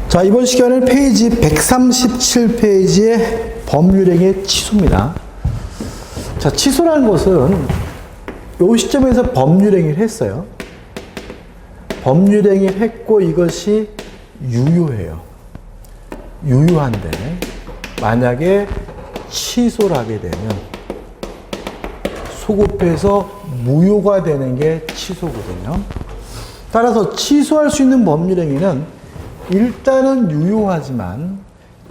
자, 이번 시간은 페이지 137페이지의 법률행위의 취소입니다. 자, 취소라는 것은 이 시점에서 법률행위를 했어요. 법률행위를 했고 이것이 유효해요. 유효한데 만약에 취소를 하게 되면 소급해서 무효가 되는 게 취소거든요. 따라서 취소할 수 있는 법률행위는 일단은 유효하지만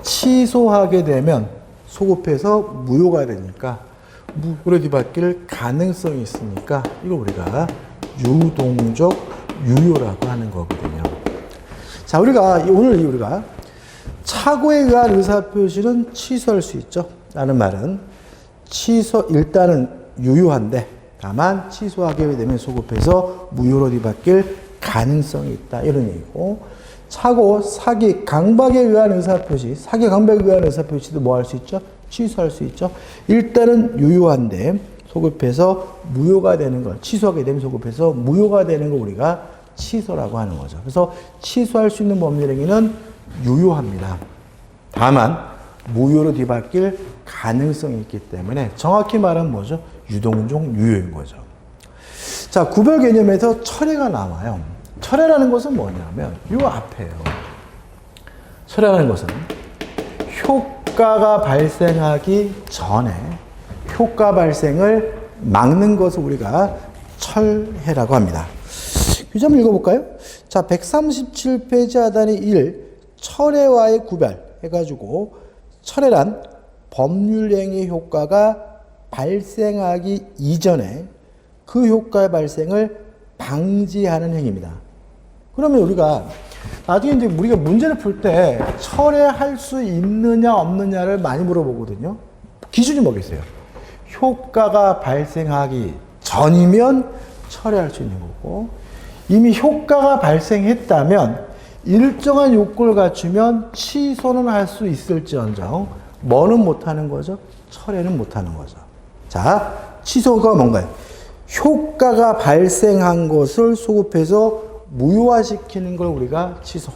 취소하게 되면 소급해서 무효가 되니까 무효로 뒤바뀔 가능성이 있으니까 이걸 우리가 유동적 유효라고 하는 거거든요. 자, 오늘 우리가 착오에 의한 의사표시는 취소할 수 있죠. 라는 말은 일단은 유효한데 다만 취소하게 되면 소급해서 무효로 뒤바뀔 가능성이 있다. 이런 얘기고, 착오, 사기, 강박에 의한 의사표시, 사기, 강박에 의한 의사표시도 뭐 할 수 있죠? 취소할 수 있죠. 일단은 유효한데 소급해서 무효가 되는 걸, 취소하게 되면 소급해서 무효가 되는 걸 우리가 취소라고 하는 거죠. 그래서 취소할 수 있는 법률행위는 유효합니다. 다만 무효로 뒤바뀔 가능성이 있기 때문에 정확히 말하면 뭐죠? 유동적 유효인 거죠. 자, 구별 개념에서 철회가 나와요. 철회라는 것은 뭐냐면 이 앞에요. 철회라는 것은 효과가 발생하기 전에 효과 발생을 막는 것을 우리가 철회라고 합니다. 규제 한번 읽어볼까요? 자, 137페이지 하단의 1, 철회와의 구별 해가지고, 철회란 법률행위 효과가 발생하기 이전에 그 효과의 발생을 방지하는 행위입니다. 그러면 우리가 나중에 이제 우리가 문제를 풀 때 철회할 수 있느냐 없느냐를 많이 물어보거든요. 기준이 뭐겠어요? 효과가 발생하기 전이면 철회할 수 있는 거고, 이미 효과가 발생했다면 일정한 요건을 갖추면 취소는 할 수 있을지언정 뭐는 못하는 거죠? 철회는 못하는 거죠. 자, 취소가 뭔가요? 효과가 발생한 것을 소급해서 무효화시키는 걸 우리가 취소.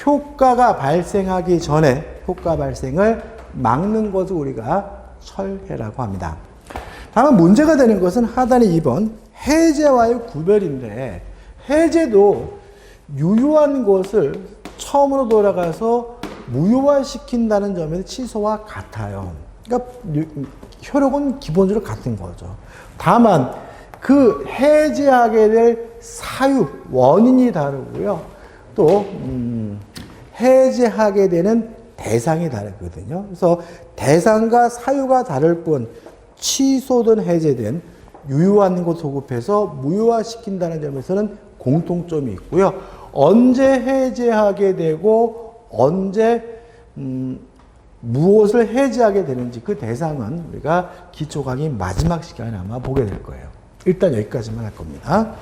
효과가 발생하기 전에 효과 발생을 막는 것을 우리가 철회라고 합니다. 다만 문제가 되는 것은 하단의 2번 해제와의 구별인데, 해제도 유효한 것을 처음으로 돌아가서 무효화시킨다는 점에서 취소와 같아요. 그러니까 효력은 기본적으로 같은 거죠. 다만 그 해제하게 될 사유, 원인이 다르고요. 또 해제하게 되는 대상이 다르거든요. 그래서 대상과 사유가 다를 뿐 취소든 해제된 유효한 것 소급해서 무효화시킨다는 점에서는 공통점이 있고요. 언제 해제하게 되고 언제 무엇을 해제하게 되는지 그 대상은 우리가 기초 강의 마지막 시간에 아마 보게 될 거예요. 일단 여기까지만 할 겁니다.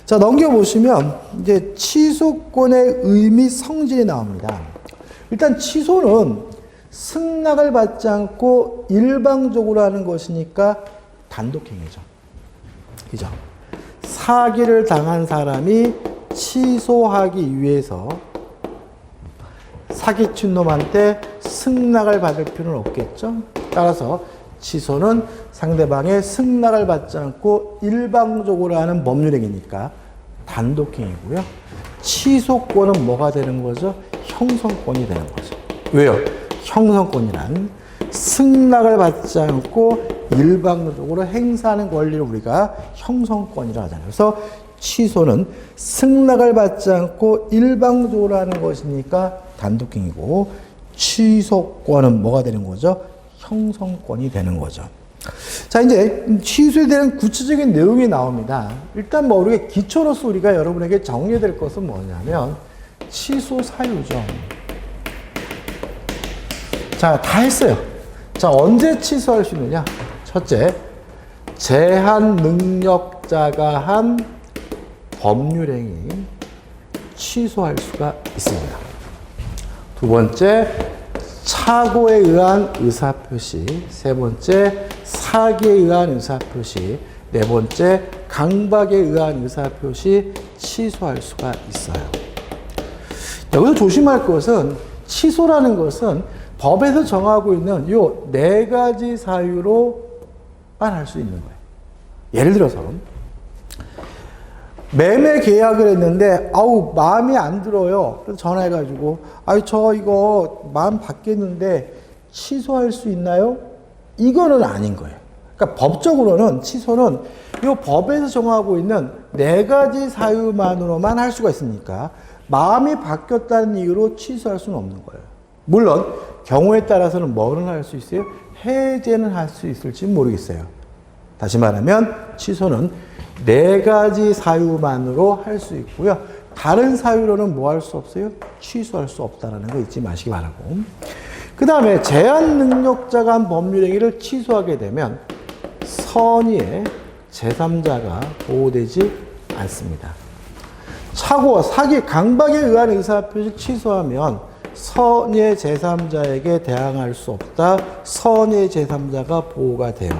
자, 넘겨보시면 이제 취소권의 의미 성질이 나옵니다. 일단 취소는 승낙을 받지 않고 일방적으로 하는 것이니까 단독행위죠. 그죠? 사기를 당한 사람이 취소하기 위해서 사기친 놈한테 승낙을 받을 필요는 없겠죠. 따라서 취소는 상대방의 승낙을 받지 않고 일방적으로 하는 법률행위니까 단독행위고요. 취소권은 뭐가 되는 거죠? 형성권이 되는 거죠. 왜요? 형성권이란 승낙을 받지 않고 일방적으로 행사하는 권리를 우리가 형성권이라고 하잖아요. 그래서 취소는 승낙을 받지 않고 일방적으로 하는 것이니까 단독행위고, 취소권은 뭐가 되는 거죠? 형성권이 되는 거죠. 자, 이제 취소에 대한 구체적인 내용이 나옵니다. 일단 뭐 우리가 기초로서 우리가 여러분에게 정리해야 될 것은 뭐냐면 취소 사유죠. 자, 다 했어요. 자, 언제 취소할 수 있느냐? 첫째, 제한 능력자가 한 법률행위 취소할 수가 있습니다. 두 번째, 착오에 의한 의사표시. 세 번째, 사기에 의한 의사표시. 네 번째, 강박에 의한 의사표시 취소할 수가 있어요. 여기서 조심할 것은 취소라는 것은 법에서 정하고 있는 요 4가지 사유로만 할 수 있는 거예요. 예를 들어서 매매 계약을 했는데 아우 마음이 안 들어요. 그래서 전화해가지고 아유 저 이거 마음 바뀌었는데 취소할 수 있나요? 이거는 아닌 거예요. 그러니까 법적으로는 취소는 이 법에서 정하고 있는 4가지 사유만으로만 할 수가 있으니까 마음이 바뀌었다는 이유로 취소할 수는 없는 거예요. 물론 경우에 따라서는 뭐는 할 수 있어요? 해제는 할 수 있을지 모르겠어요. 다시 말하면 취소는 4가지 사유만으로 할 수 있고요. 다른 사유로는 뭐 할 수 없어요? 취소할 수 없다는 거 잊지 마시기 바라고. 그 다음에 제한 능력자가 한 법률행위를 취소하게 되면 선의의 제3자가 보호되지 않습니다. 차고, 사기, 강박에 의한 의사표시를 취소하면 선의의 제3자에게 대항할 수 없다. 선의의 제3자가 보호가 돼요.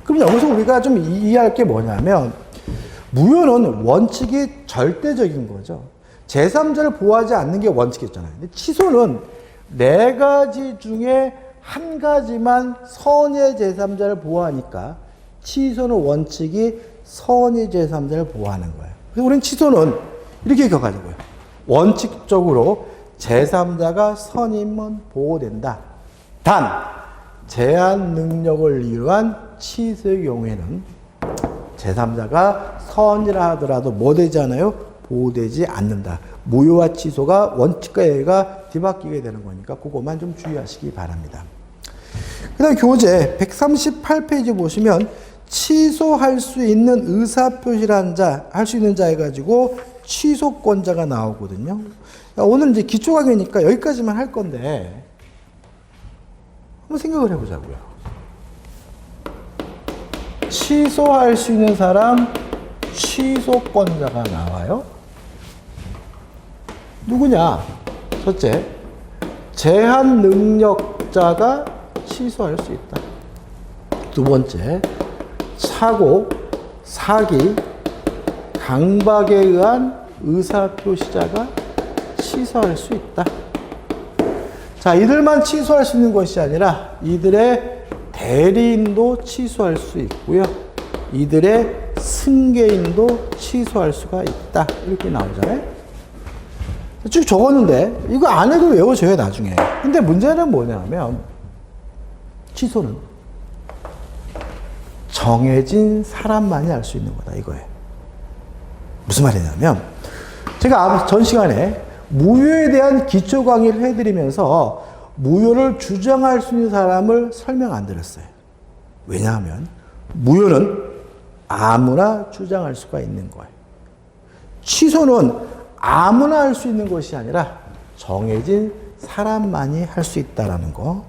그럼 여기서 우리가 좀 이해할 게 뭐냐면 무효는 원칙이 절대적인 거죠. 제3자를 보호하지 않는 게 원칙이었잖아요. 근데 취소는 4가지 중에 한 가지만 선의의 제3자를 보호하니까 취소는 원칙이 선의 제3자를 보호하는 거예요. 그래서 우리는 취소는 이렇게 기억하자고요. 원칙적으로 제3자가 선임은 보호된다. 단, 제한 능력을 이유한 취소의 경우에는 제3자가 선이라 하더라도 뭐 되지 않아요? 보호되지 않는다. 무효와 취소가 원칙과 예외가 뒤바뀌게 되는 거니까 그것만 좀 주의하시기 바랍니다. 그 다음 교재 138페이지 보시면 취소할 수 있는 의사표시라는 자, 할 수 있는 자 해가지고 취소권자가 나오거든요. 오늘 이제 기초 강의니까 여기까지만 할 건데 한번 생각을 해보자고요. 취소할 수 있는 사람 취소권자가 나와요. 누구냐? 첫째, 제한 능력자가 취소할 수 있다. 두 번째, 차고, 사기, 강박에 의한 의사표시자가 취소할 수 있다. 자, 이들만 취소할 수 있는 것이 아니라 이들의 대리인도 취소할 수 있고요. 이들의 승계인도 취소할 수가 있다. 이렇게 나오잖아요. 쭉 적었는데 이거 안 해도 외워져요, 나중에. 근데 문제는 뭐냐면 취소는 정해진 사람만이 할 수 있는 거다, 이거예요. 무슨 말이냐면 제가 전 시간에 무효에 대한 기초 강의를 해드리면서 무효를 주장할 수 있는 사람을 설명 안 드렸어요. 왜냐하면 무효는 아무나 주장할 수가 있는 거예요. 취소는 아무나 할 수 있는 것이 아니라 정해진 사람만이 할 수 있다는 거.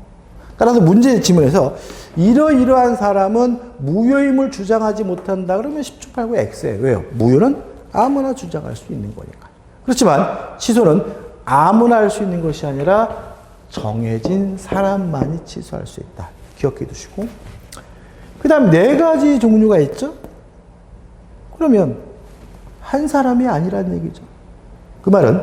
따라서 문제 지문에서 이러이러한 사람은 무효임을 주장하지 못한다 그러면 10초 8구 X예요. 왜요? 무효는 아무나 주장할 수 있는 거니까. 그렇지만 취소는 아무나 할 수 있는 것이 아니라 정해진 사람만이 취소할 수 있다. 기억해 두시고. 그 다음 4가지 종류가 있죠? 그러면 한 사람이 아니라는 얘기죠. 그 말은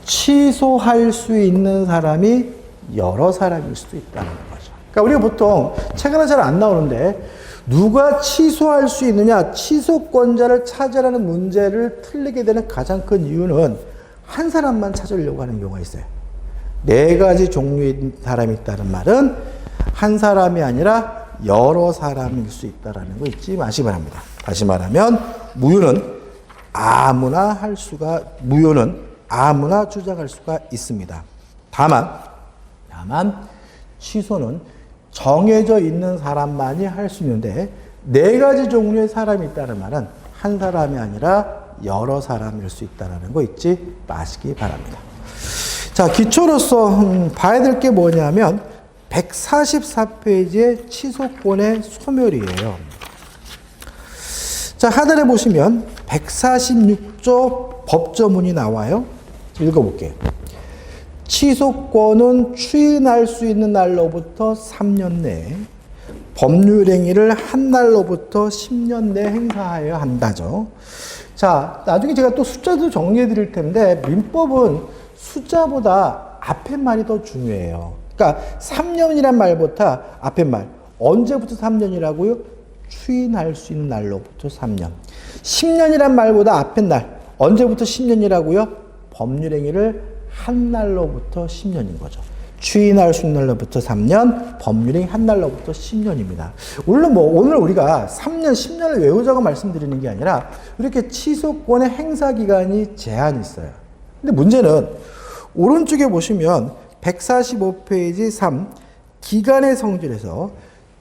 취소할 수 있는 사람이 여러 사람일 수도 있다는 거죠. 그러니까 우리가 보통 책 하나 잘 안 나오는데 누가 취소할 수 있느냐, 취소권자를 찾으라는 문제를 틀리게 되는 가장 큰 이유는 한 사람만 찾으려고 하는 경우가 있어요. 4가지 종류의 사람이 있다는 말은 한 사람이 아니라 여러 사람일 수 있다는 거 잊지 마시기 바랍니다. 다시 말하면 무효는 아무나 주장할 수가 있습니다. 다만 취소는 정해져 있는 사람만이 할 수 있는데 4가지 종류의 사람이 있다는 말은 한 사람이 아니라 여러 사람일 수 있다는 거 잊지 마시기 바랍니다. 자, 기초로서 봐야 될 게 뭐냐면 144페이지의 취소권의 소멸이에요. 자, 하단에 보시면 146조 법조문이 나와요. 읽어볼게요. 취소권은 추인할 수 있는 날로부터 3년 내에 법률행위를 한 날로부터 10년 내에 행사하여야 한다죠. 자, 나중에 제가 또 숫자도 정리해 드릴 텐데 민법은 숫자보다 앞에 말이 더 중요해요. 그러니까 3년이란 말보다 앞에 말. 언제부터 3년이라고요? 추인할 수 있는 날로부터 3년. 10년이란 말보다 앞에 날. 언제부터 10년이라고요? 법률행위를 한 날로부터 10년인 거죠. 추인할 수 있는 날로부터 3년, 법률행위 한 날로부터 10년입니다. 물론 오늘 우리가 3년, 10년을 외우자고 말씀드리는 게 아니라 이렇게 취소권의 행사 기간이 제한이 있어요. 근데 문제는 오른쪽에 보시면 145페이지 3 기간의 성질에서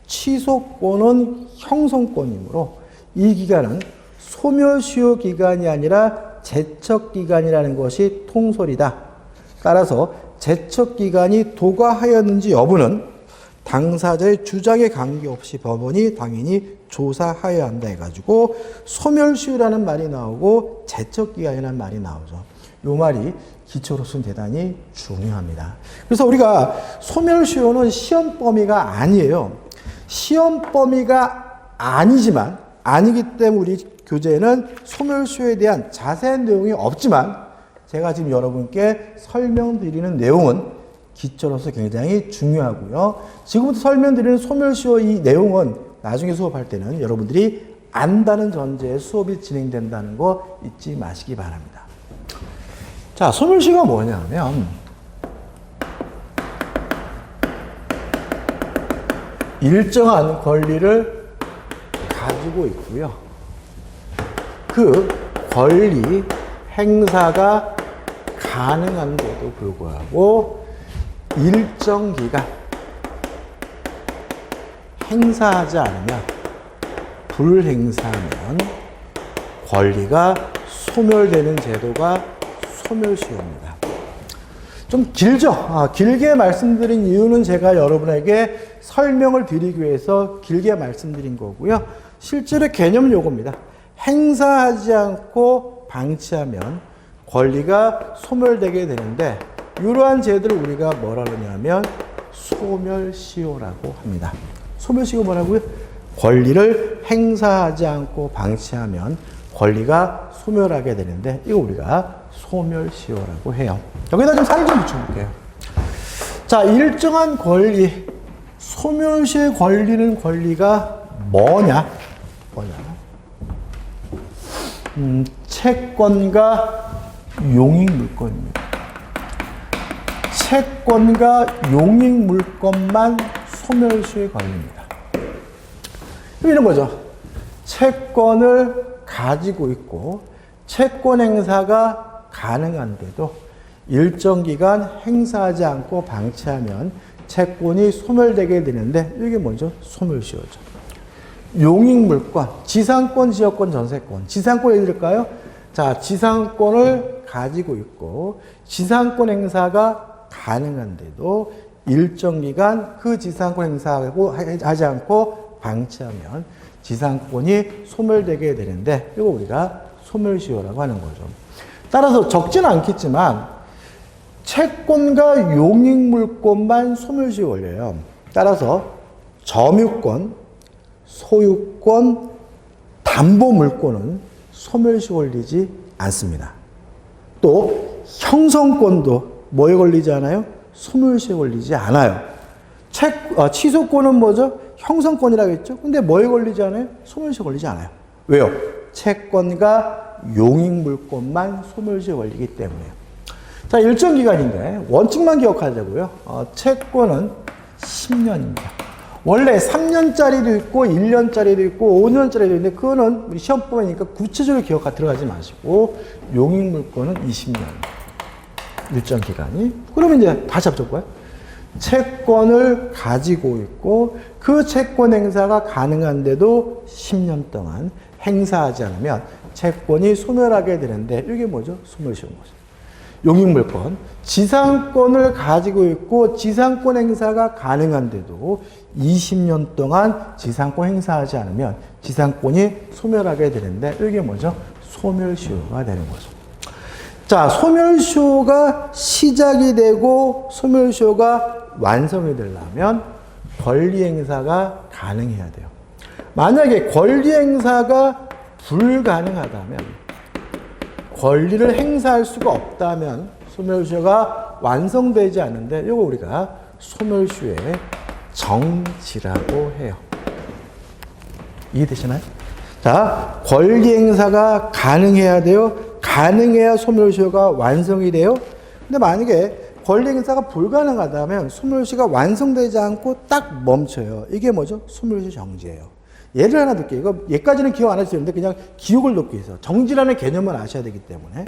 취소권은 형성권이므로 이 기간은 소멸시효 기간이 아니라 제척기간이라는 것이 통설이다. 따라서 제척기간이 도과하였는지 여부는 당사자의 주장에 관계없이 법원이 당연히 조사하여야 한다 해가지고 소멸시효라는 말이 나오고 제척기간이라는 말이 나오죠. 이 말이 기초로서는 대단히 중요합니다. 그래서 우리가 소멸시효는 시험 범위가 아니에요. 시험 범위가 아니지만 아니기 때문에 우리 교재에는 소멸시효에 대한 자세한 내용이 없지만 제가 지금 여러분께 설명드리는 내용은 기초로서 굉장히 중요하고요. 지금부터 설명드리는 소멸시효 이 내용은 나중에 수업할 때는 여러분들이 안다는 전제에 수업이 진행된다는 거 잊지 마시기 바랍니다. 자, 소멸시효가 뭐냐면 일정한 권리를 가지고 있고요. 그 권리 행사가 가능한데도 불구하고 일정 기간 행사하지 않으면 불행사하면 권리가 소멸되는 제도가 소멸시효입니다. 좀 길죠? 길게 말씀드린 이유는 제가 여러분에게 설명을 드리기 위해서 길게 말씀드린 거고요. 실제로 개념은 요겁니다. 행사하지 않고 방치하면 권리가 소멸되게 되는데 이러한 제도를 우리가 뭐라 그러냐면 소멸시효라고 합니다. 소멸시효가 뭐라고요? 권리를 행사하지 않고 방치하면 권리가 소멸하게 되는데 이거 우리가 소멸시효라고 해요. 여기다 좀 살 좀 붙여볼게요. 자, 일정한 권리, 소멸시효의 권리는 권리가 뭐냐? 채권과 용익물권입니다. 채권과 용익물권만 소멸시효의 권리입니다. 이런 거죠. 채권을 가지고 있고 채권 행사가 가능한데도 일정 기간 행사하지 않고 방치하면 채권이 소멸되게 되는데 이게 뭐죠? 소멸시효죠. 용익물권, 지상권, 지역권, 전세권. 지상권 예를 들까요? 자, 지상권을 가지고 있고 지상권 행사가 가능한데도 일정 기간 그 지상권 행사하지 않고 방치하면 지상권이 소멸되게 되는데 이거 우리가 소멸시효라고 하는 거죠. 따라서 적지는 않겠지만 채권과 용익물권만 소멸시효 걸려요. 따라서 점유권, 소유권, 담보물권은 소멸시효 걸리지 않습니다. 또 형성권도 뭐에 걸리지 않아요? 소멸시효 걸리지 않아요. 취소권은 뭐죠? 형성권이라고 했죠? 근데 뭐에 걸리지 않아요? 소멸시효 걸리지 않아요. 왜요? 채권과 용익물권만 소멸시효 걸리기 때문에요. 자, 일정 기간인데 원칙만 기억하자고요. 채권은 10년입니다. 원래 3년짜리도 있고 1년짜리도 있고 5년짜리도 있는데 그거는 우리 시험범위니까 구체적으로 들어가지 마시고 용익물권은 20년 일정 기간이. 그러면 이제 다시 합쳐볼까요? 채권을 가지고 있고 그 채권 행사가 가능한데도 10년 동안 행사하지 않으면 채권이 소멸하게 되는데 이게 뭐죠? 소멸시효인 거죠. 용익물권, 지상권을 가지고 있고 지상권 행사가 가능한데도 20년 동안 지상권 행사하지 않으면 지상권이 소멸하게 되는데 이게 뭐죠? 소멸시효가 되는 거죠. 자, 소멸시효가 시작이 되고 소멸시효가 완성이 되려면 권리 행사가 가능해야 돼요. 만약에 권리 행사가 불가능하다면 권리를 행사할 수가 없다면 소멸시효가 완성되지 않는데 이거 우리가 소멸시효의 정지라고 해요. 이해되시나요? 자, 권리행사가 가능해야 돼요. 가능해야 소멸시효가 완성이 돼요. 근데 만약에 권리행사가 불가능하다면 소멸시효가 완성되지 않고 딱 멈춰요. 이게 뭐죠? 소멸시효 정지예요. 예를 하나 들게요. 이거 얘까지는 기억 안 하시는데 그냥 기억을 놓기 위해서 정지라는 개념을 아셔야 되기 때문에.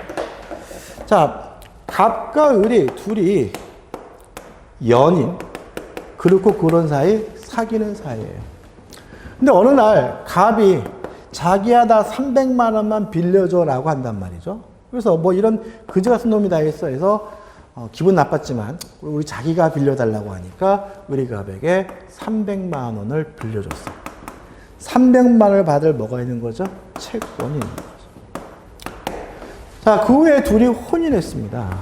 자, 갑과 을이 둘이 연인, 그렇고 그런 사이, 사귀는 사이예요. 근데 어느 날 갑이 자기야 나 300만 원만 빌려줘 라고 한단 말이죠. 그래서 뭐 이런 그지 같은 놈이 다 있어 해서 기분 나빴지만 우리 자기가 빌려달라고 하니까 우리 갑에게 300만 원을 빌려줬어. 300만 원을 받을 뭐가 있는 거죠? 채권이 있는 거죠. 자, 그 후에 둘이 혼인했습니다.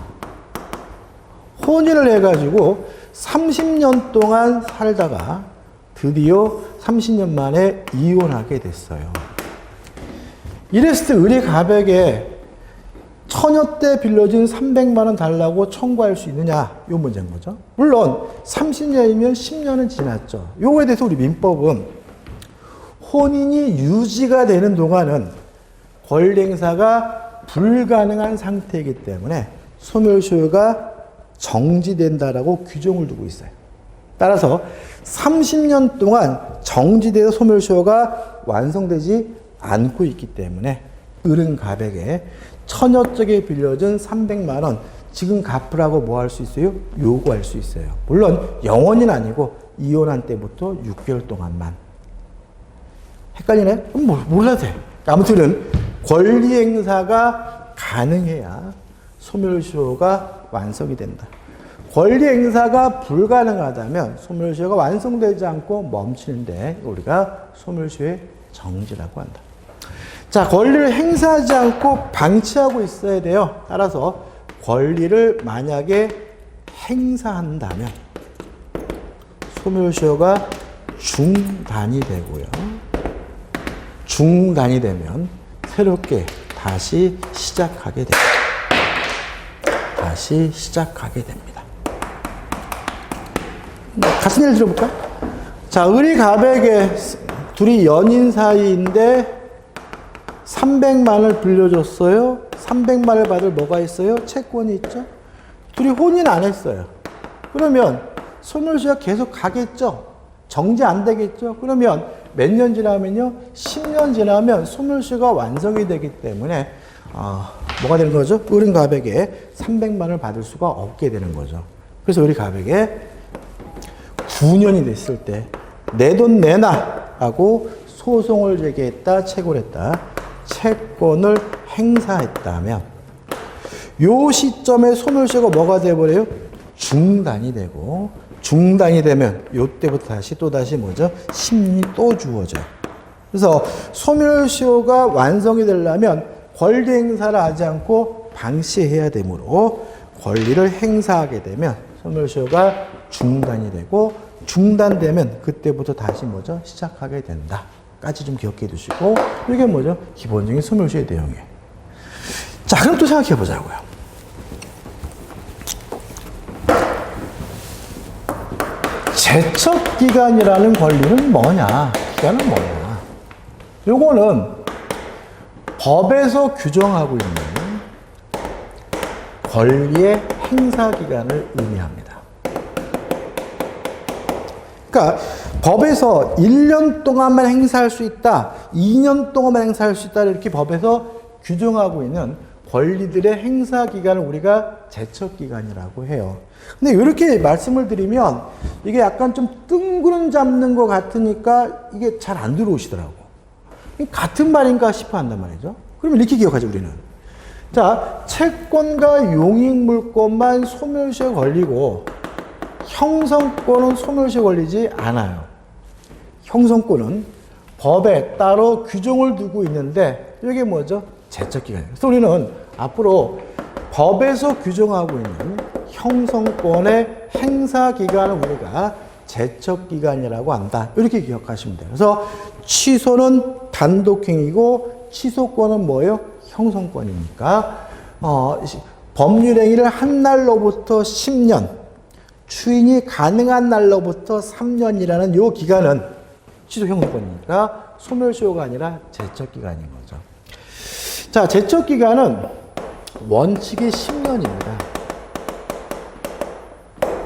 혼인을 해가지고 30년 동안 살다가 드디어 30년 만에 이혼하게 됐어요. 이랬을 때 을이 갑에게 처녀 때 빌려준 300만 원 달라고 청구할 수 있느냐? 이 문제인 거죠. 물론 30년이면 10년은 지났죠. 요거에 대해서 우리 민법은 혼인이 유지가 되는 동안은 권리행사가 불가능한 상태이기 때문에 소멸시효가 정지된다라고 규정을 두고 있어요. 따라서 30년 동안 정지되어 소멸시효가 완성되지 않고 있기 때문에 을은 갑에게 처녀 쪽에 빌려준 300만 원 지금 갚으라고 뭐 할 수 있어요? 요구할 수 있어요. 물론 영원히는 아니고 이혼한 때부터 6개월 동안만. 헷갈리네? 그럼 몰라도 돼. 아무튼 권리행사가 가능해야 소멸시효가 완성이 된다. 권리행사가 불가능하다면 소멸시효가 완성되지 않고 멈추는데 우리가 소멸시효의 정지라고 한다. 자, 권리를 행사하지 않고 방치하고 있어야 돼요. 따라서 권리를 만약에 행사한다면 소멸시효가 중단이 되고요. 중단이 되면 새롭게 다시 시작하게 됩니다. 다시 시작하게 됩니다. 같은 예를 들어볼까요? 자, 을이 갑에게 둘이 연인 사이인데 300만 원을 빌려줬어요. 300만 원을 받을 뭐가 있어요? 채권이 있죠. 둘이 혼인 안 했어요. 그러면 소멸시효가 계속 가겠죠. 정지 안 되겠죠. 그러면 몇 년 지나면요? 10년 지나면 소멸시효가 완성이 되기 때문에 뭐가 되는 거죠? 을은 갑에게 300만 원을 받을 수가 없게 되는 거죠. 그래서 을이 갑에게 9년이 됐을 때 내 돈 내놔 하고 소송을 제기했다, 채권했다. 채권을 행사했다면 요 시점에 소멸시효가 뭐가 돼버려요? 중단이 되고 중단이 되면 요때부터 다시 또다시 뭐죠? 10년이 또 주어져요. 그래서 소멸시효가 완성이 되려면 권리 행사를 하지 않고 방치해야 되므로 권리를 행사하게 되면 소멸시효가 중단이 되고 중단되면 그때부터 다시 뭐죠? 시작하게 된다. 까지 좀 기억해 두시고 이게 뭐죠? 기본적인 소멸시효의 내용이에요. 자, 그럼 또 생각해 보자고요. 제척기간이라는 권리는 뭐냐? 기간은 뭐냐? 요거는 법에서 규정하고 있는 권리의 행사기간을 의미합니다. 그러니까 법에서 1년 동안만 행사할 수 있다, 2년 동안만 행사할 수 있다 이렇게 법에서 규정하고 있는 권리들의 행사 기간을 우리가 제척 기간이라고 해요. 근데 이렇게 말씀을 드리면 이게 약간 좀 뜬구름 잡는 것 같으니까 이게 잘 안 들어오시더라고. 같은 말인가 싶어 한단 말이죠. 그러면 이렇게 기억하죠, 우리는. 자, 채권과 용익물권만 소멸시효 걸리고 형성권은 소멸시효 걸리지 않아요. 형성권은 법에 따로 규정을 두고 있는데 이게 뭐죠? 제척기간이에요. 그래서 우리는 앞으로 법에서 규정하고 있는 형성권의 행사기간을 우리가 제척기간이라고 한다. 이렇게 기억하시면 돼요. 그래서 취소는 단독행위고 취소권은 뭐예요? 형성권이니까 법률행위를 한 날로부터 10년, 추인이 가능한 날로부터 3년이라는 요 기간은 취소 형사권이니까 소멸시효가 아니라 제척기간인 거죠. 자, 제척기간은 원칙이 10년입니다.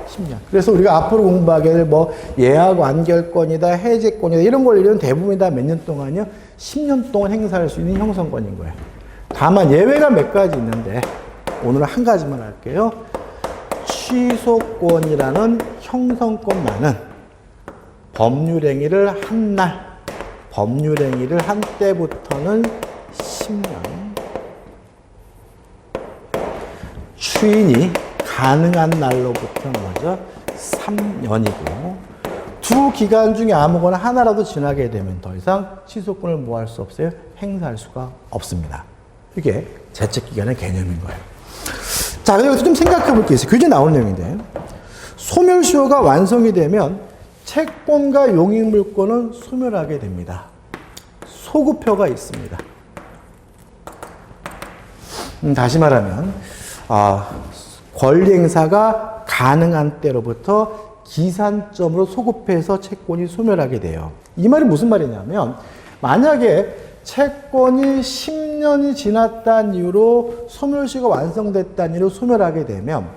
10년. 그래서 우리가 앞으로 공부하게 될 뭐 예약 완결권이다, 해제권이다 이런 권리는 대부분이 다 몇 년 동안이요? 10년 동안 행사할 수 있는 형성권인 거예요. 다만 예외가 몇 가지 있는데 오늘은 한 가지만 할게요. 취소권이라는 형성권만은 법률행위를 한 날, 법률행위를 한 때부터는 10년, 추인이 가능한 날로부터는 먼저 3년이고 두 기간 중에 아무거나 하나라도 지나게 되면 더 이상 취소권을 뭐 할 수 없어요? 행사할 수가 없습니다. 이게 제척기간의 개념인 거예요. 자, 여기서 좀 생각해 볼 게 있어요. 교재 나온 내용인데 소멸시효가 완성이 되면 채권과 용익물권은 소멸하게 됩니다. 소급표가 있습니다. 다시 말하면 권리 행사가 가능한 때로부터 기산점으로 소급해서 채권이 소멸하게 돼요. 이 말이 무슨 말이냐면 만약에 채권이 10년이 지났다는 이유로 소멸시효가 완성됐다는 이유로 소멸하게 되면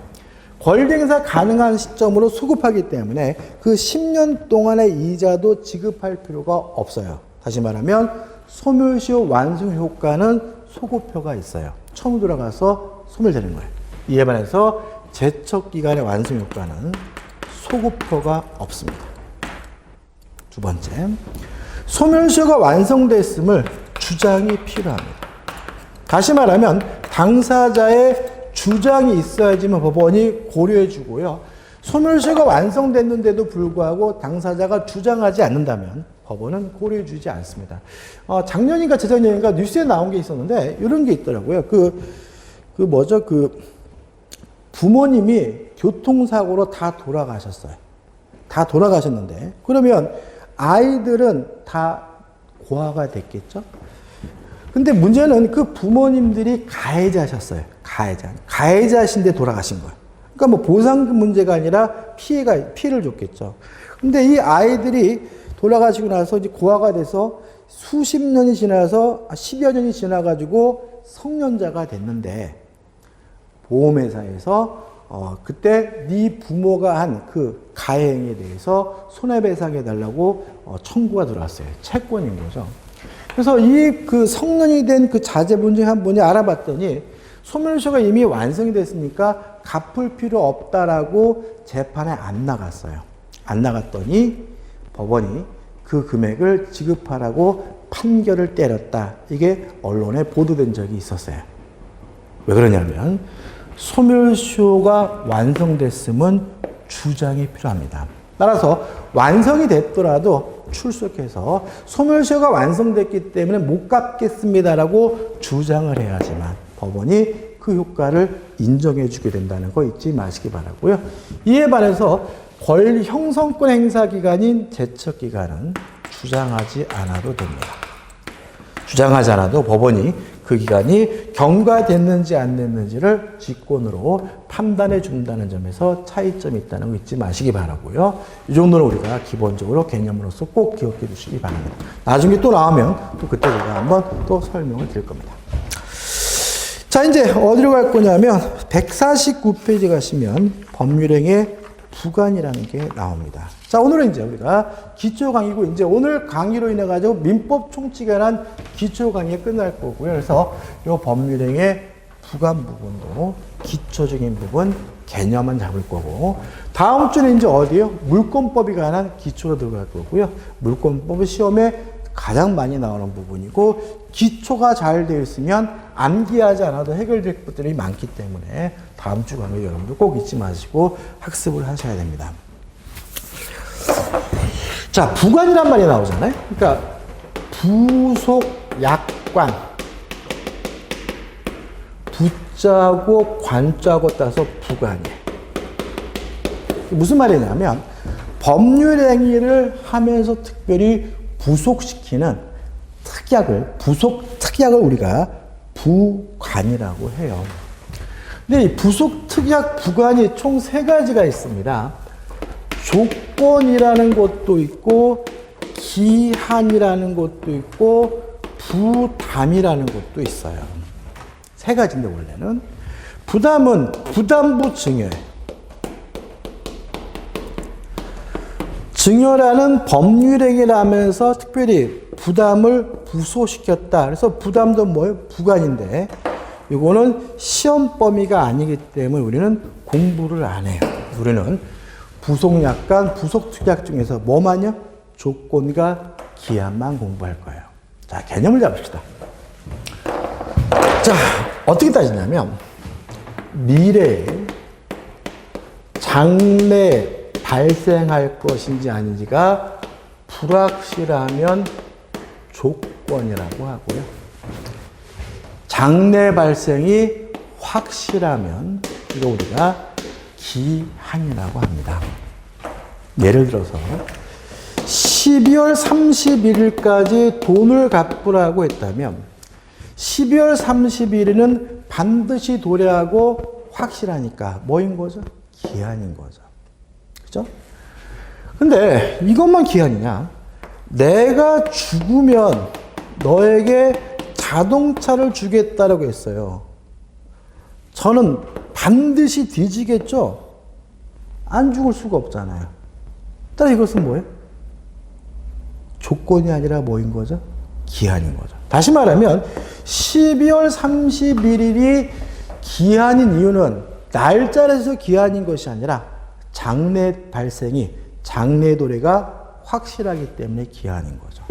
권리 행사 가능한 시점으로 소급하기 때문에 그 10년 동안의 이자도 지급할 필요가 없어요. 다시 말하면 소멸시효 완성 효과는 소급표가 있어요. 처음 들어가서 소멸되는 거예요. 이에 반해서 제척기간의 완성 효과는 소급표가 없습니다. 두 번째, 소멸시효가 완성됐음을 주장이 필요합니다. 다시 말하면 당사자의 주장이 있어야지만 법원이 고려해 주고요. 소멸시효가 완성됐는데도 불구하고 당사자가 주장하지 않는다면 법원은 고려해 주지 않습니다. 작년인가 재작년인가 뉴스에 나온 게 있었는데 이런 게 있더라고요. 부모님이 교통사고로 다 돌아가셨어요. 다 돌아가셨는데 그러면 아이들은 다 고아가 됐겠죠? 근데 문제는 그 부모님들이 가해자셨어요. 가해자신데 돌아가신 거예요. 그러니까 뭐 보상금 문제가 아니라 피해를 줬겠죠. 근데 이 아이들이 돌아가시고 나서 이제 고아가 돼서 수십 년이 지나서 10여 년이 지나가지고 성년자가 됐는데 보험회사에서 그때 네 부모가 한 그 가해행위에 대해서 손해배상해달라고 청구가 들어왔어요. 채권인 거죠. 그래서 이 그 성년이 된 그 자제분 중 한 분이 알아봤더니 소멸시효가 이미 완성이 됐으니까 갚을 필요 없다라고 재판에 안 나갔어요. 안 나갔더니 법원이 그 금액을 지급하라고 판결을 때렸다. 이게 언론에 보도된 적이 있었어요. 왜 그러냐면 소멸시효가 완성됐음은 주장이 필요합니다. 따라서 완성이 됐더라도 출석해서 소멸시효가 완성됐기 때문에 못 갚겠습니다라고 주장을 해야지만 법원이 그 효과를 인정해 주게 된다는 거 잊지 마시기 바라고요. 이에 반해서 권리 형성권 행사 기간인 제척 기간은 주장하지 않아도 됩니다. 주장하지 않아도 법원이 그 기간이 경과됐는지 안 됐는지를 직권으로 판단해 준다는 점에서 차이점이 있다는 거 잊지 마시기 바라고요. 이 정도는 우리가 기본적으로 개념으로서 꼭 기억해 주시기 바랍니다. 나중에 또 나오면 또 그때 제가 한번 또 설명을 드릴 겁니다. 자, 이제 어디로 갈 거냐면 149페이지 가시면 법률행위의 부관이라는 게 나옵니다. 자, 오늘은 이제 우리가 기초 강의고 이제 오늘 강의로 인해 가지고 민법 총칙에 관한 기초 강의가 끝날 거고요. 그래서 이 법률행위의 부관 부분도 기초적인 부분 개념만 잡을 거고 다음 주는 이제 어디요? 물권법에 관한 기초로 들어갈 거고요. 물권법은 시험에 가장 많이 나오는 부분이고 기초가 잘 되어 있으면 암기하지 않아도 해결될 것들이 많기 때문에 다음 주 강의 여러분들 꼭 잊지 마시고 학습을 하셔야 됩니다. 자, 부관이란 말이 나오잖아요. 그러니까 부속 약관 부자고 관자고 따서 부관이에요. 무슨 말이냐면 법률 행위를 하면서 특별히 부속시키는 특약을 우리가 부관이라고 해요. 근데 이 부속 특약 부관이 총 세 가지가 있습니다. 조건이라는 것도 있고, 기한이라는 것도 있고, 부담이라는 것도 있어요. 세 가지인데 원래는. 부담은 부담부 증여. 증여라는 법률행위라면서 특별히 부담을 부소시켰다. 그래서 부담도 뭐예요? 부관인데 이거는 시험 범위가 아니기 때문에 우리는 공부를 안 해요. 우리는 부속약관, 부속특약 중에서 뭐만요? 조건과 기한만 공부할 거예요. 자, 개념을 잡읍시다. 자, 어떻게 따지냐면 미래에 장래 발생할 것인지 아닌지가 불확실하면 조건이라고 하고요. 장래 발생이 확실하면 이거 우리가 기한이라고 합니다. 예를 들어서 12월 31일까지 돈을 갚으라고 했다면 12월 31일은 반드시 도래하고 확실하니까 뭐인 거죠? 기한인 거죠. 그죠? 근데 이것만 기한이냐? 내가 죽으면 너에게 자동차를 주겠다라고 했어요. 저는 반드시 뒤지겠죠? 안 죽을 수가 없잖아요. 따라 이것은 뭐예요? 조건이 아니라 뭐인 거죠? 기한인 거죠. 다시 말하면 12월 31일이 기한인 이유는 날짜에서 기한인 것이 아니라 장래 발생이, 장래 도래가 확실하기 때문에 기한인 거죠.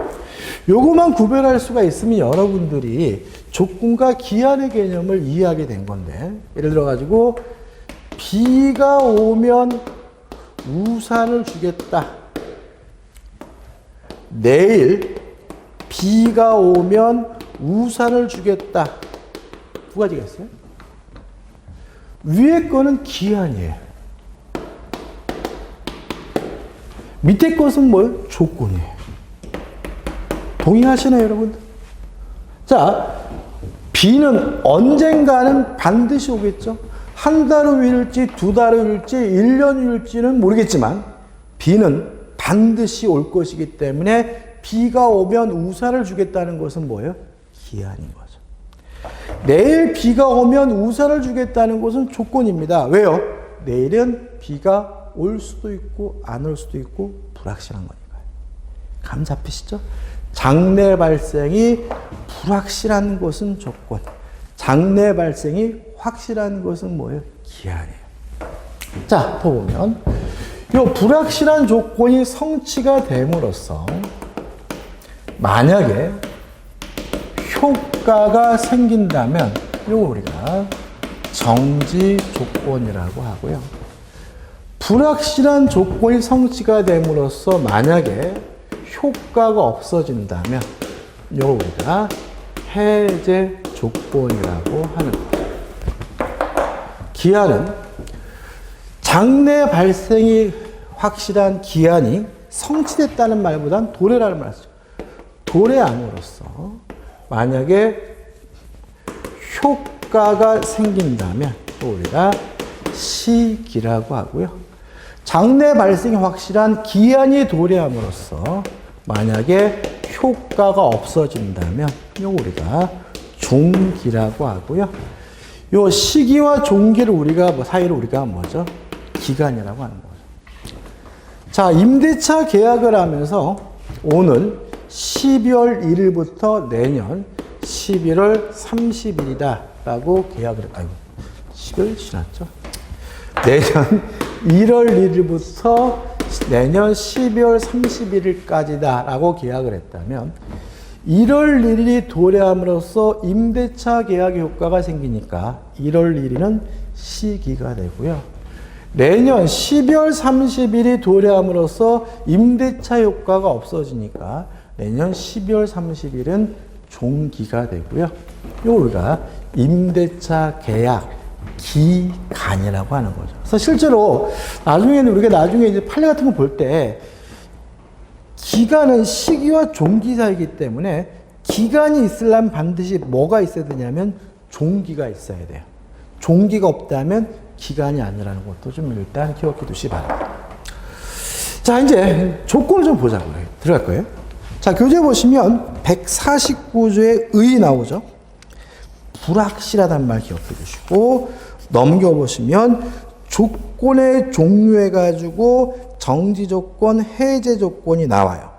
요것만 구별할 수가 있으면 여러분들이 조건과 기한의 개념을 이해하게 된 건데, 예를 들어 가지고 비가 오면 우산을 주겠다. 내일 비가 오면 우산을 주겠다. 두 가지가 있어요. 위에 거는 기한이에요. 밑에 것은 뭐예요? 조건이에요. 동의하시나요, 여러분? 자, 비는 언젠가는 반드시 오겠죠. 한 달 후일지, 두 달 후일지, 1년 후일지는 모르겠지만 비는 반드시 올 것이기 때문에 비가 오면 우산을 주겠다는 것은 뭐예요? 기한인 거죠. 내일 비가 오면 우산을 주겠다는 것은 조건입니다. 왜요? 내일은 비가 올 수도 있고 안 올 수도 있고 불확실한 거니까요. 감 잡히시죠? 장래 발생이 불확실한 것은 조건, 장래 발생이 확실한 것은 뭐예요? 기한이에요. 자, 더 보면 이 불확실한 조건이 성취가 됨으로써 만약에 효과가 생긴다면 이거 우리가 정지 조건이라고 하고요. 불확실한 조건이 성취가 됨으로써 만약에 효과가 없어진다면 이거 우리가 해제 조건이라고 하는 거예요. 기한은 장래 발생이 확실한 기한이 성취됐다는 말보다는 도래라는 말을 쓰죠. 도래함으로써 만약에 효과가 생긴다면 우리가 시기라고 하고요. 장래 발생이 확실한 기한이 도래함으로써 만약에 효과가 없어진다면 이거 우리가 종기라고 하고요. 요 시기와 종기를 우리가 사이를 우리가 뭐죠? 기간이라고 하는 거죠. 자, 임대차 계약을 하면서 오늘 12월 1일부터 내년 11월 30일이다라고 계약을 아이고 10일 지났죠? 내년 1월 1일부터 내년 12월 31일까지다라고 계약을 했다면 1월 1일이 도래함으로써 임대차 계약의 효과가 생기니까 1월 1일은 시기가 되고요. 내년 12월 30일이 도래함으로써 임대차 효과가 없어지니까 내년 12월 30일은 종기가 되고요. 이거 우리가 임대차 계약 기간이라고 하는 거죠. 그래서 실제로 나중에는 우리가 나중에 이제 판례 같은 거 볼 때 기간은 시기와 종기 사이이기 때문에 기간이 있으려면 반드시 뭐가 있어야 되냐면 종기가 있어야 돼요. 종기가 없다면 기간이 아니라는 것도 좀 일단 기억해 두시기 바랍니다. 자, 이제 조건을 좀 보자고요. 들어갈 거예요. 자, 교재 보시면 149조에 의 나오죠. 불확실하다는 말 기억해 주시고, 넘겨보시면 조건의 종류해가지고 정지조건, 해제조건이 나와요.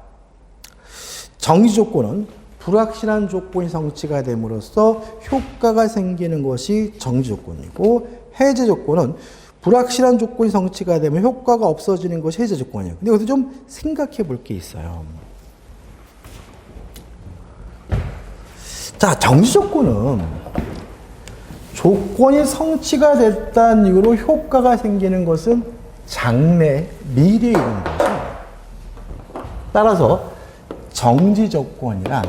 정지조건은 불확실한 조건이 성취가 됨으로써 효과가 생기는 것이 정지조건이고, 해제조건은 불확실한 조건이 성취가 되면 효과가 없어지는 것이 해제조건이에요. 근데 여기서 좀 생각해 볼 게 있어요. 자, 정지조건은 조건이 성취가 됐다는 이유로 효과가 생기는 것은 장래, 미래에 있는 거죠. 따라서 정지조건이란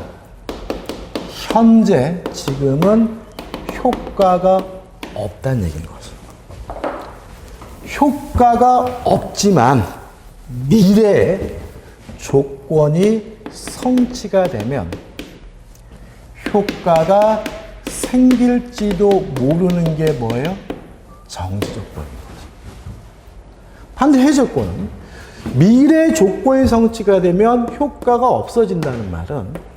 현재, 지금은 효과가 없다는 얘기인 거죠. 효과가 없지만 미래에 조건이 성취가 되면 효과가 생길지도 모르는 게 뭐예요? 정지조건인 거죠. 반대 해제조건은 미래 조건이 성취가 되면 효과가 없어진다는 말은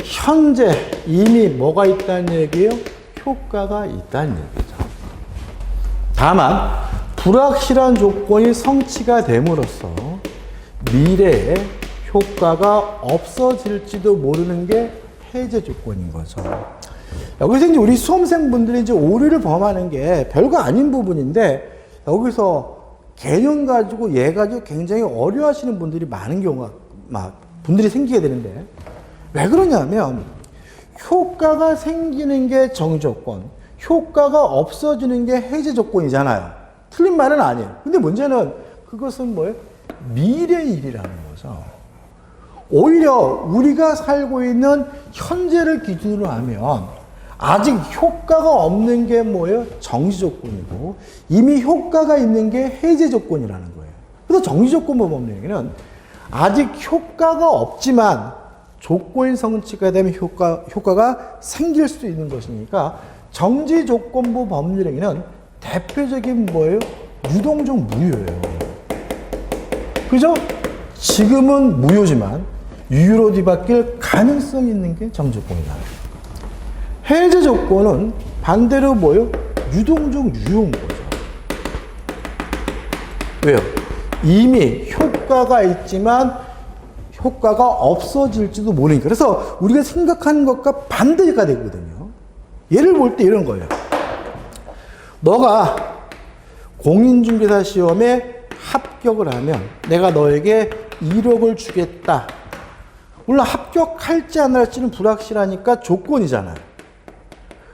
현재 이미 뭐가 있다는 얘기예요? 효과가 있다는 얘기죠. 다만 불확실한 조건이 성취가 됨으로써 미래에 효과가 없어질지도 모르는 게 해제 조건인 거죠. 여기서 이제 우리 수험생분들이 이제 오류를 범하는 게 별거 아닌 부분인데, 여기서 개념 가지고 얘 가지고 굉장히 어려워하시는 분들이 많은 경우가 분들이 생기게 되는데, 왜 그러냐면 효과가 생기는 게 정지조건, 효과가 없어지는 게 해제조건이잖아요. 틀린 말은 아니에요. 근데 문제는 그것은 뭐예요? 미래의 일이라는 거죠. 오히려 우리가 살고 있는 현재를 기준으로 하면 아직 효과가 없는 게 뭐예요? 정지조건이고, 이미 효과가 있는 게 해제조건이라는 거예요. 그래서 정지조건법 없는 얘기는 아직 효과가 없지만 조건이 성취가 되면 효과가 생길 수도 있는 것이니까, 정지조건부 법률행위는 대표적인 뭐예요? 유동적 무효예요. 그죠? 지금은 무효지만 유효로 뒤바뀔 가능성이 있는 게 정지조건이다. 해제 조건은 반대로 뭐예요? 유동적 유효인 거죠. 왜요? 이미 효과가 있지만 효과가 없어질지도 모르니까. 그래서 우리가 생각하는 것과 반대가 되거든요. 예를 볼 때 이런 거예요. 너가 공인중개사 시험에 합격을 하면 내가 너에게 1억을 주겠다. 물론 합격할지 안 할지는 불확실하니까 조건이잖아요.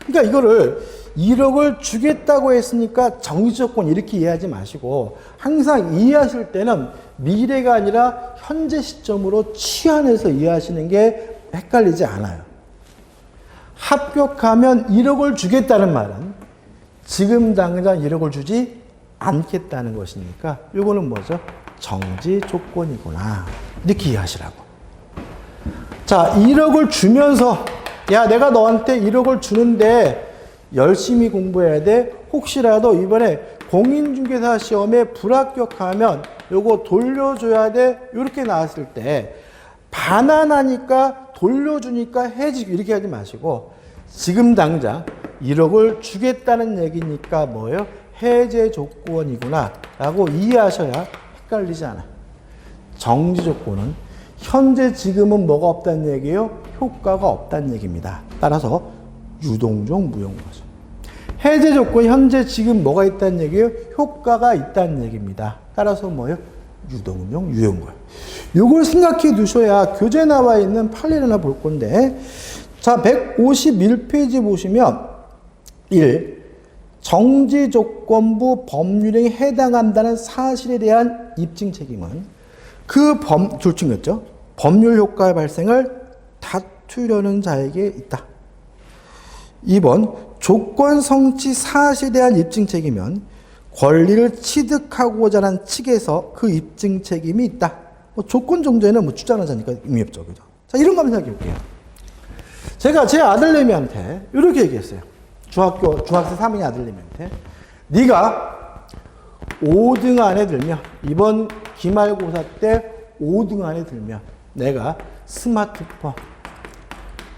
그러니까 이거를 1억을 주겠다고 했으니까 정지조건 이렇게 이해하지 마시고, 항상 이해하실 때는 미래가 아니라 현재 시점으로 치환해서 이해하시는 게 헷갈리지 않아요. 합격하면 1억을 주겠다는 말은 지금 당장 1억을 주지 않겠다는 것이니까 이거는 뭐죠? 정지 조건이구나. 이렇게 이해하시라고. 자, 1억을 주면서 야, 내가 너한테 1억을 주는데 열심히 공부해야 돼. 혹시라도 이번에 공인중개사 시험에 불합격하면 요거 돌려줘야 돼. 이렇게 나왔을 때 반환하니까 돌려주니까 해지 이렇게 하지 마시고, 지금 당장 1억을 주겠다는 얘기니까 뭐예요? 해제 조건이구나 라고 이해하셔야 헷갈리지 않아요. 정지 조건은 현재 지금은 뭐가 없다는 얘기예요? 효과가 없다는 얘기입니다. 따라서 유동적 무효인 거죠. 해제 조건 현재 지금 뭐가 있다는 얘기예요? 효과가 있다는 얘기입니다. 따라서 뭐예요? 유동적 유효인 거예요. 이걸 생각해 두셔야 교재에 나와 있는 판례를 하나 볼 건데, 자, 151페이지 보시면 1. 정지조건부 법률행위에 해당한다는 사실에 대한 입증 책임은 둘 중이었죠. 법률 효과의 발생을 다투려는 자에게 있다. 2번, 조건 성취 사실에 대한 입증 책임은 권리를 취득하고자 하는 측에서 그 입증 책임이 있다. 조건 정도에는 주장하는 자니까 의미 없죠. 그죠? 자, 이런 거 한번 생각해 볼게요. 제가 제 아들내미한테 이렇게 얘기했어요. 중학생 3학년 아들님한테 네가 5등 안에 들면 이번 기말고사 때 5등 안에 들면 내가 스마트폰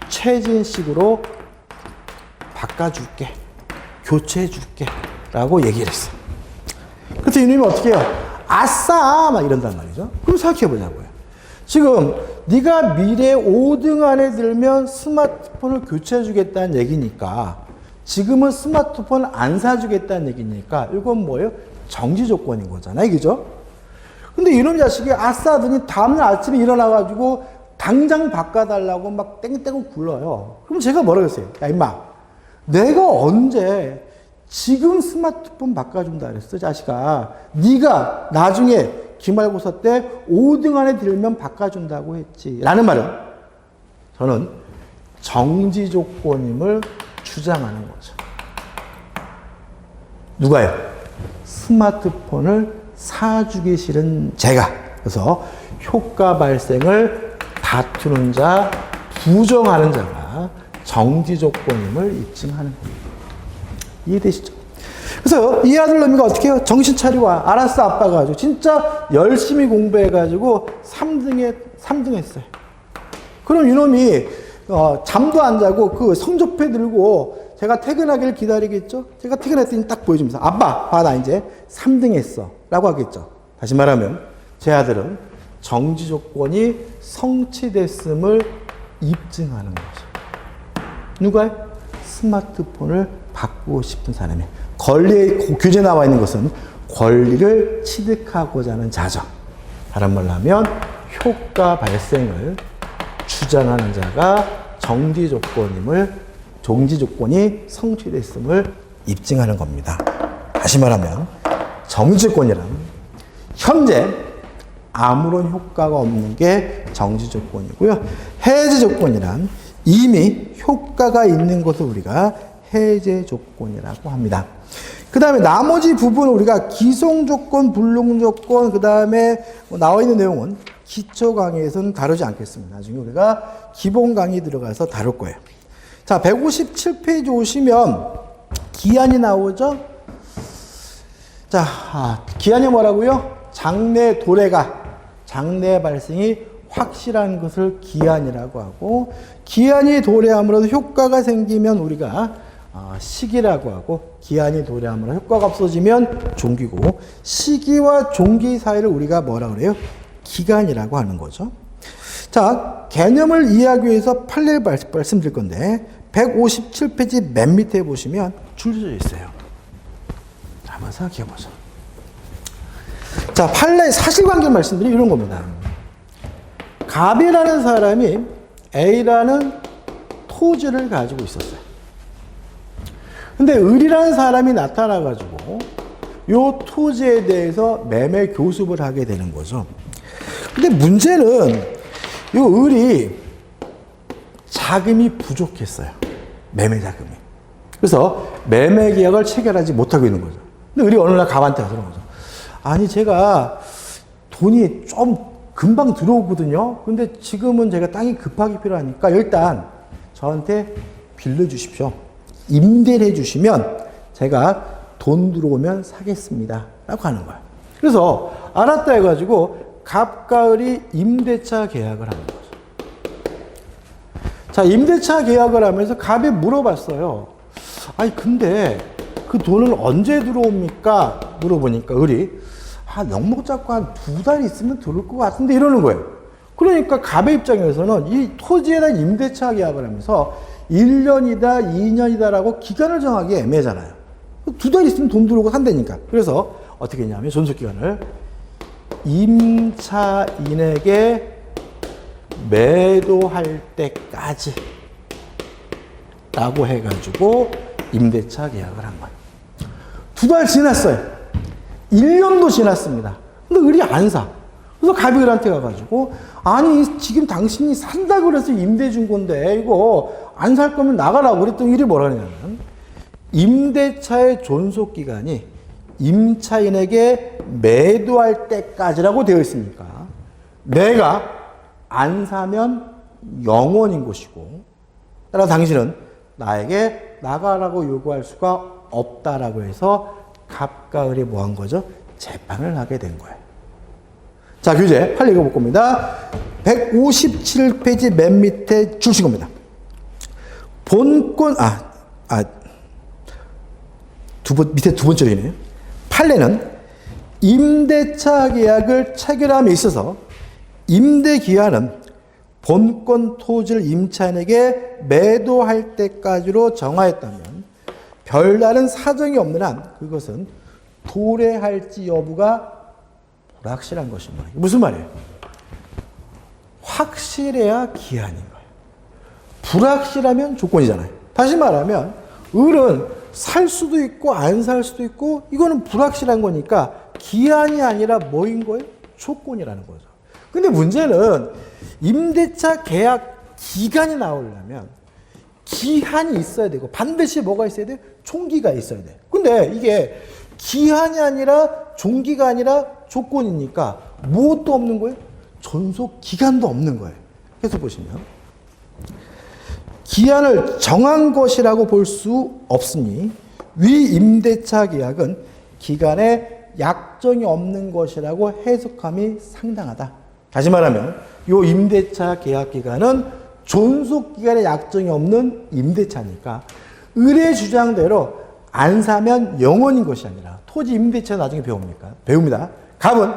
최진식으로 바꿔줄게. 교체해줄게. 라고 얘기를 했어. 그래서 이놈이 어떻게 해요? 아싸! 막 이런단 말이죠. 그럼 생각해 보자고요. 지금 네가 미래 5등 안에 들면 스마트폰을 교체해주겠다는 얘기니까 지금은 스마트폰 안 사주겠다는 얘기니까 이건 뭐예요? 정지 조건인 거잖아요. 그죠? 근데 이놈 자식이 아싸 하더니 다음날 아침에 일어나가지고 당장 바꿔달라고 막 땡땡을 굴러요. 그럼 제가 뭐라고 했어요? 야, 임마. 내가 언제 지금 스마트폰 바꿔준다 그랬어, 자식아. 네가 나중에 기말고사 때 5등 안에 들면 바꿔준다고 했지. 라는 말은 저는 정지 조건임을 주장하는 거죠. 누가요? 스마트폰을 사주기 싫은 제가. 그래서 효과 발생을 다투는 자, 부정하는 자가 정지 조건임을 입증하는 겁니다. 이해되시죠? 그래서 이 아들놈이가 어떻게 해요? 정신 차리고 와. 알았어, 아빠가 가지고. 진짜 열심히 공부해가지고 3등 했어요. 그럼 이놈이, 잠도 안 자고 그 성적표 들고 제가 퇴근하기를 기다리겠죠? 제가 퇴근했더니 딱 보여주면서 아빠, 봐, 나 이제 3등 했어. 라고 하겠죠. 다시 말하면 제 아들은 정지 조건이 성취됐음을 입증하는 거죠. 누가? 스마트폰을 바꾸고 싶은 사람이. 권리의 규제 나와 있는 것은 권리를 취득하고자 하는 자죠. 다른 말로 하면 효과 발생을 주장하는 자가 정지 조건이 성취됐음을 입증하는 겁니다. 다시 말하면 정지 조건이란 현재 아무런 효과가 없는 게 정지 조건이고요. 해제 조건이란 이미 효과가 있는 것을 우리가 해제 조건이라고 합니다. 그 다음에 나머지 부분 우리가 기성 조건, 불능 조건, 그 다음에 나와 있는 내용은 기초 강의에서는 다루지 않겠습니다. 나중에 우리가 기본 강의 들어가서 다룰 거예요. 자, 157페이지 오시면 기한이 나오죠? 자, 기한이 뭐라고요? 장래 도래가, 장래 발생이 확실한 것을 기한이라고 하고, 기한이 도래함으로써 효과가 생기면 우리가 시기라고 하고, 기한이 도래함으로 효과가 없어지면 종기고, 시기와 종기 사이를 우리가 뭐라 그래요? 기간이라고 하는 거죠. 자, 개념을 이해하기 위해서 판례를 말씀드릴 건데 157페이지 맨 밑에 보시면 줄여져 있어요. 자, 한번 생각해 보죠. 자, 판례 사실관계 말씀드리면 이런 겁니다. 갑이라는 사람이 A라는 토지를 가지고 있었어요. 근데 을이라는 사람이 나타나가지고 요 토지에 대해서 매매 교습을 하게 되는 거죠. 근데 문제는 요 을이 자금이 부족했어요. 매매 자금이. 그래서 매매 계약을 체결하지 못하고 있는 거죠. 근데 을이 어느 날 갑한테 가서 그런 거죠. 아니, 제가 돈이 좀 금방 들어오거든요. 근데 지금은 제가 땅이 급하게 필요하니까 일단 저한테 빌려주십시오. 임대를 해주시면 제가 돈 들어오면 사겠습니다. 라고 하는 거예요. 그래서 알았다 해가지고 갑과 을이 임대차 계약을 하는 거죠. 자, 임대차 계약을 하면서 갑이 물어봤어요. 아니, 근데 그 돈은 언제 들어옵니까? 물어보니까 을이 명목 잡고 한 2달 있으면 들어올 것 같은데 이러는 거예요. 그러니까 갑의 입장에서는 이 토지에 대한 임대차 계약을 하면서 1년이다, 2년이다라고 기간을 정하기 애매하잖아요. 2달 있으면 돈 들어오고 산다니까. 그래서 어떻게 했냐면 존속기간을 임차인에게 매도할 때까지 라고 해가지고 임대차 계약을 한 거예요. 2달 지났어요. 1년도 지났습니다. 근데 을이 안 사. 그래서 갑이 을한테 가가지고 아니, 지금 당신이 산다 그래서 임대 준 건데 이거 안 살 거면 나가라고 그랬더니 을이 뭐라 하냐면 임대차의 존속기간이 임차인에게 매도할 때까지라고 되어 있으니까 내가 안 사면 영원인 것이고, 따라 당신은 나에게 나가라고 요구할 수가 없다라고 해서 갑과 을이 뭐 한 거죠? 재판을 하게 된 거예요. 자, 교재 빨리 읽어볼 겁니다. 157페이지 맨 밑에 주신 겁니다. 본권, 밑에 두 번째이네요. 판례는 임대차 계약을 체결함에 있어서 임대기한은 본권 토지를 임차인에게 매도할 때까지로 정하였다면 별다른 사정이 없는 한 그것은 도래할지 여부가 불확실한 것입니다. 무슨 말이에요? 확실해야 기한인 거예요. 불확실하면 조건이잖아요. 다시 말하면 을은 살 수도 있고 안 살 수도 있고 이거는 불확실한 거니까 기한이 아니라 뭐인 거예요? 조건이라는 거죠. 근데 문제는 임대차 계약 기간이 나오려면 기한이 있어야 되고 반드시 뭐가 있어야 돼요? 총기가 있어야 돼요. 근데 이게 기한이 아니라 종기가 아니라 조건이니까 무엇도 없는 거예요? 존속 기간도 없는 거예요. 그래서 보시면 기한을 정한 것이라고 볼 수 없으니 위 임대차 계약은 기간에 약정이 없는 것이라고 해석함이 상당하다. 다시 말하면 이 임대차 계약 기간은 존속 기간에 약정이 없는 임대차니까 을의 주장대로 안 사면 영원인 것이 아니라 토지 임대차 나중에 배웁니다. 갑은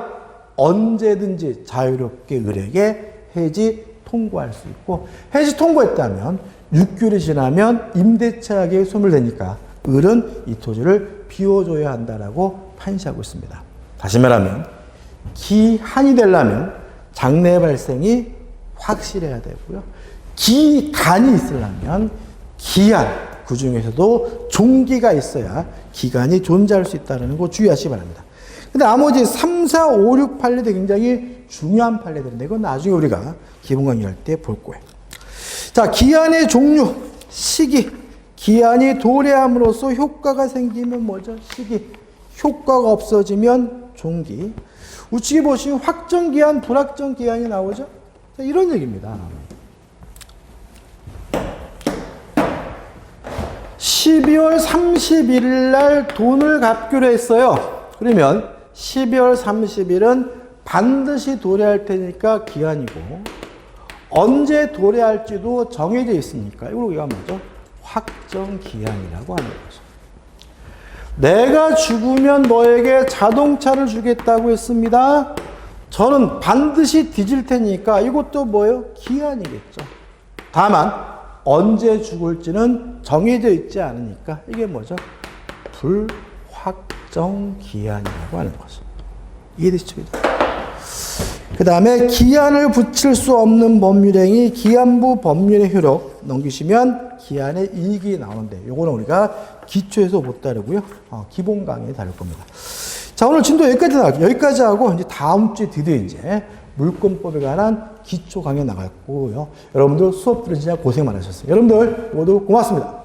언제든지 자유롭게 을에게 해지 통고할 수 있고 해지 통고했다면 6개월이 지나면 임대차 계약이 소멸되니까 을은 이 토지를 비워줘야 한다라고 판시하고 있습니다. 다시 말하면 기한이 되려면 장래 발생이 확실해야 되고요. 기간이 있으려면 기한, 그 중에서도 종기가 있어야 기간이 존재할 수 있다는 거 주의하시기 바랍니다. 근데 나머지 3, 4, 5, 6 판례도 굉장히 중요한 판례들인데 이건 나중에 우리가 기본 강의할 때 볼 거예요. 자, 기한의 종류, 시기. 기한이 도래함으로써 효과가 생기면 뭐죠? 시기. 효과가 없어지면 종기. 우측에 보시면 확정기한, 불확정기한이 나오죠? 자, 이런 얘기입니다. 12월 31일 날 돈을 갚기로 했어요. 그러면 12월 30일은 반드시 도래할 테니까 기한이고 언제 도래할지도 정해져 있으니까 이걸 우리가 뭐죠? 확정기한이라고 하는 거죠. 내가 죽으면 너에게 자동차를 주겠다고 했습니다. 저는 반드시 뒤질 테니까 이것도 뭐예요? 기한이겠죠. 다만 언제 죽을지는 정해져 있지 않으니까 이게 뭐죠? 불확정기한이라고 하는 거죠. 이해되시죠? 그 다음에 기한을 붙일 수 없는 법률행위 기한부 법률의 효력 넘기시면 기한의 이익이 나오는데 요거는 우리가 기초에서 못 다루고요. 기본 강의에 다룰 겁니다. 자, 오늘 진도 여기까지 나갈게요. 여기까지 하고 이제 다음 주에 드디어 이제 물권법에 관한 기초 강의 나갈 거고요. 여러분들 수업 들으시느라 고생 많으셨어요. 여러분들 모두 고맙습니다.